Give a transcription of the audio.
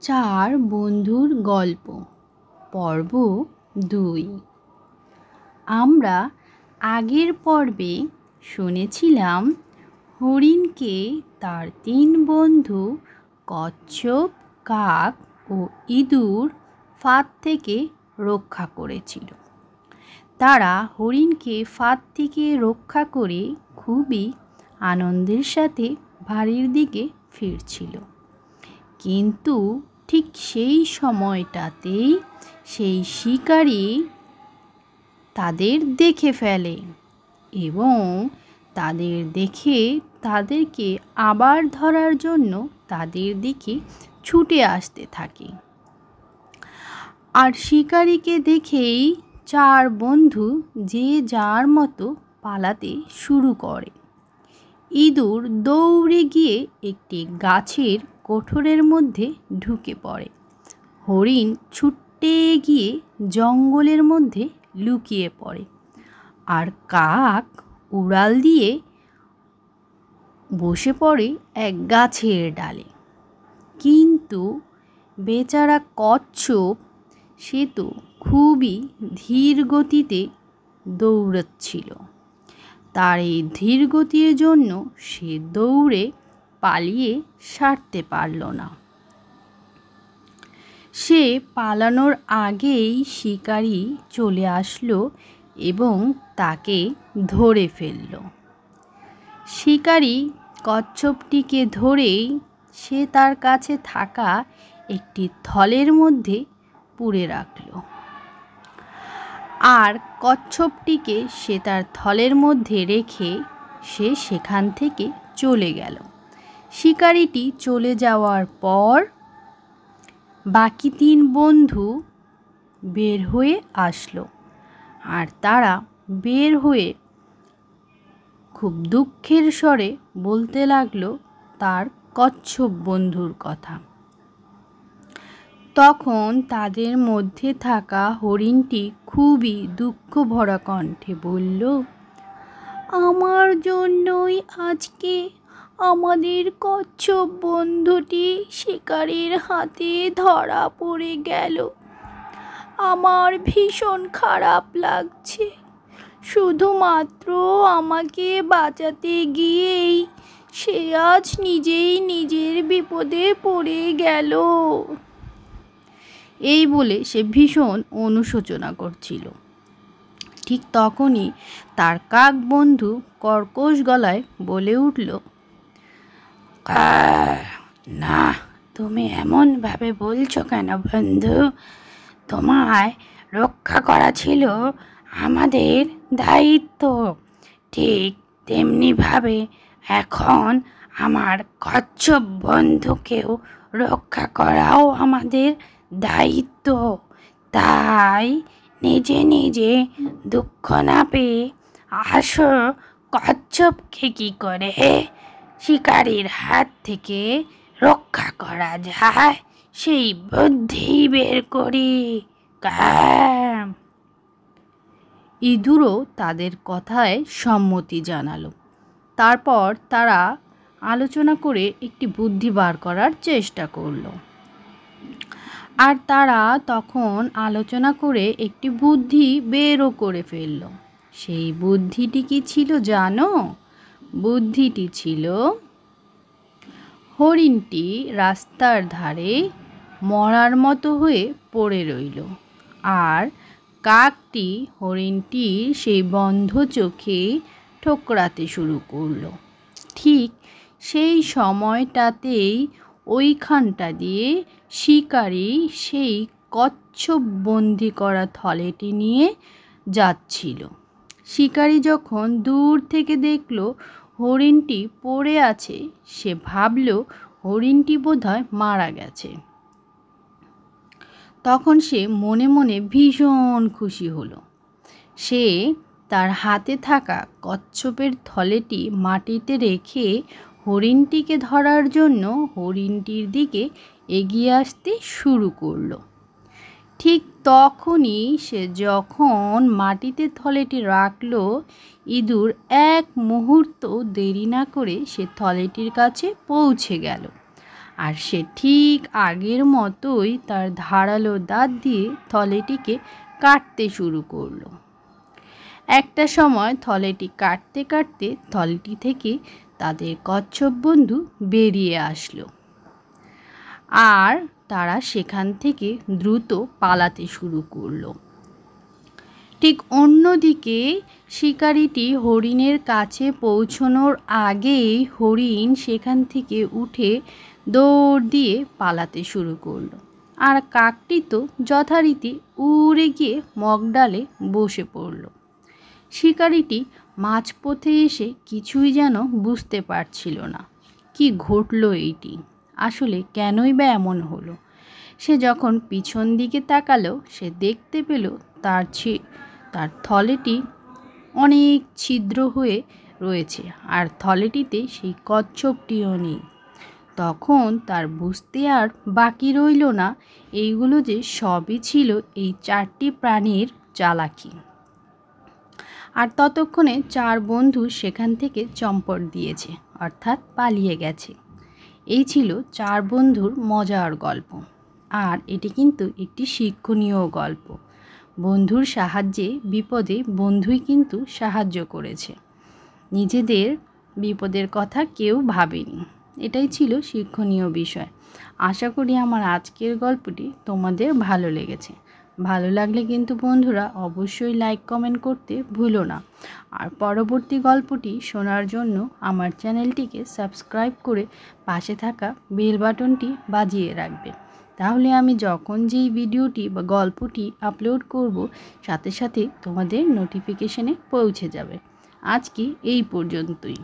চার বন্ধুর গল্প পর্ব 2। আমরা আগের পর্বে শুনেছিলাম হরিণকে তার 3 বন্ধু কচ্ছপ, কাক ও ইঁদুর ফাঁদ থেকে রক্ষা করেছিল। তারা হরিণকে ফাঁদ থেকে রক্ষা করে খুবই আনন্দের সাথে বাড়ির দিকে ফিরছিল। কিন্তু ঠিক সেই সময়টাতেই সেই শিকারী তাদের দেখে ফেলে এবং তাদের দেখে তাদেরকে আবার ধরার জন্য তাদের দিকে ছুটে আসতে থাকে। আর শিকারীকে দেখেই 4 বন্ধু যে যার মতো পালাতে শুরু করে। ইঁদুর দৌড়ে গিয়ে একটি গাছের কোঠরের মধ্যে ঢুকে পড়ে। হরিণ ছুটে গিয়ে জঙ্গলের মধ্যে লুকিয়ে পড়ে। আর কাক উড়াল দিয়ে বসে পড়ে এক গাছের ডালে। কিন্তু বেচারা কচ্ছপ সে তো খুবই ধীর গতিতে দৌড়চ্ছিল। তার এই ধীর গতির জন্য সে দৌড়ে পালিয়ে সারতে পারল না। সে পালানোর আগেই শিকারী চলে আসলো এবং তাকে ধরে ফেলল। শিকারী কচ্ছপটিকে ধরেই সে তার কাছে থাকা একটি থলের মধ্যে পুরে রাখল। আর কচ্ছপটিকে সে তার থলের মধ্যে রেখে সে সেখান থেকে চলে গেল। শিকারীটি চলে যাওয়ার পর বাকি 3 বন্ধু বের হয়ে আসলো। আর তারা বের হয়ে খুব দুঃখের স্বরে বলতে লাগলো তার কচ্ছপ বন্ধুর কথা। তখন তাদের মধ্যে থাকা হরিণটি খুবই দুঃখ ভরা কণ্ঠে বলল, আমার জন্যই আজকে আমাদের কচ্ছপ বন্ধুটি শিকারীর হাতে ধরা পড়ে গেল। আমার ভীষণ খারাপ লাগছে। শুধুমাত্র আমাকে বাঁচাতে গিয়েই সে আজ নিজেই নিজের বিপদে পড়ে গেল। এই বলে সে ভীষণ অনুশোচনা করছিল। ঠিক তখনই তার কাক বন্ধু কর্কশ গলায় বলে উঠল, না, তুমি এমনভাবে বলছো কেন বন্ধু? তোমায় রক্ষা করা ছিল আমাদের দায়িত্ব। ঠিক তেমনিভাবে এখন আমার কচ্ছপ বন্ধুকেও রক্ষা করাও আমাদের দায়িত্ব। তাই নিজে নিজে দুঃখ না পেয়ে আসো কচ্ছপকে কি করে শিকারীর হাত থেকে রক্ষা করা যায় সেই বুদ্ধি বের করি। ইঁদুরও তাদের কথায় সম্মতি জানালো। তারপর তারা আলোচনা করে একটি বুদ্ধি বার করার চেষ্টা করলো। আর তারা তখন আলোচনা করে একটি বুদ্ধি বেরও করে ফেলল। সেই বুদ্ধিটি কি ছিল জানো? বুদ্ধিটি ছিল, হরিণটি রাস্তার ধারে মরার মতো হয়ে পড়ে রইল। আর কাকটি হরিণটির সেই বন্ধ চোখে ঠোকরাতে শুরু করলো। ঠিক সেই সময়টাতেই ওইখানটা দিয়ে শিকারী সেই কচ্ছপ বন্দি করা থলেটি নিয়ে যাচ্ছিল। শিকারী যখন দূর থেকে দেখল হরিণটি পড়ে আছে, সে ভাবল হরিণটি বোধহয় মারা গেছে। তখন সে মনে মনে ভীষণ খুশি হলো। সে তার হাতে থাকা কচ্ছপের থলেটি মাটিতে রেখে হরিণটিকে ধরার জন্য হরিণটির দিকে এগিয়ে আসতে শুরু করলো। ঠিক তখনই সে যখন মাটিতে থলেটি রাখল, ইঁদুর এক মুহূর্ত দেরি না করে সে থলেটির কাছে পৌঁছে গেল। আর সে ঠিক আগের মতোই তার ধারালো দাঁত দিয়ে থলেটিকে কাটতে শুরু করলো। একটা সময় থলেটি কাটতে কাটতে থলেটি থেকে তাদের কচ্ছপ বন্ধু বেরিয়ে আসলো, আর তারা সেখান থেকে দ্রুত পালাতে শুরু করলো। ঠিক অন্যদিকে শিকারিটি হরিণের কাছে পৌঁছানোর আগেই হরিণ সেখান থেকে উঠে দৌড় দিয়ে পালাতে শুরু করলো, আর কাকটি তো যথারীতি উড়ে গিয়ে মগডালে বসে পড়ল। শিকারিটি মাঝপথে এসে কিছুই যেন বুঝতে পারছিল না কি ঘটলো এইটি, আসলে কেনই বা এমন হলো। সে যখন পিছন দিকে তাকালো, সে দেখতে পেল তার থলেটি অনেক ছিদ্র হয়ে রয়েছে, আর থলেটিতে সেই কচ্ছপটিও নেই। তখন তার বুঝতে আর বাকি রইল না এইগুলো যে সবই ছিল এই 4টি প্রাণীর চালাকি। আর ততক্ষণে 4 বন্ধু সেখান থেকে চম্পট দিয়েছে, অর্থাৎ পালিয়ে গেছে। এই ছিল 4 বন্ধুর মজার গল্প, আর এটি কিন্তু একটি শিক্ষণীয় গল্প। বন্ধুর সাহায্যে বিপদে বন্ধুই কিন্তু সাহায্য করেছে, নিজেদের বিপদের কথা কেউ ভাবেনি। এটাই ছিল শিক্ষণীয় বিষয়। আশা করি আমার আজকের গল্পটি তোমাদের ভালো লেগেছে। ভালো লাগলে কিন্তু বন্ধুরা অবশ্যই লাইক কমেন্ট করতে ভুলো না, আর পরবর্তী গল্পটি শোনার জন্য আমার চ্যানেলটিকে সাবস্ক্রাইব করে পাশে থাকা বেল বাটনটি বাজিয়ে রাখবে। তাহলে আমি যখন যেই ভিডিওটি বা গল্পটি আপলোড করব, সাথে সাথে তোমাদের নোটিফিকেশনে পৌঁছে যাবে। আজকে এই পর্যন্তই।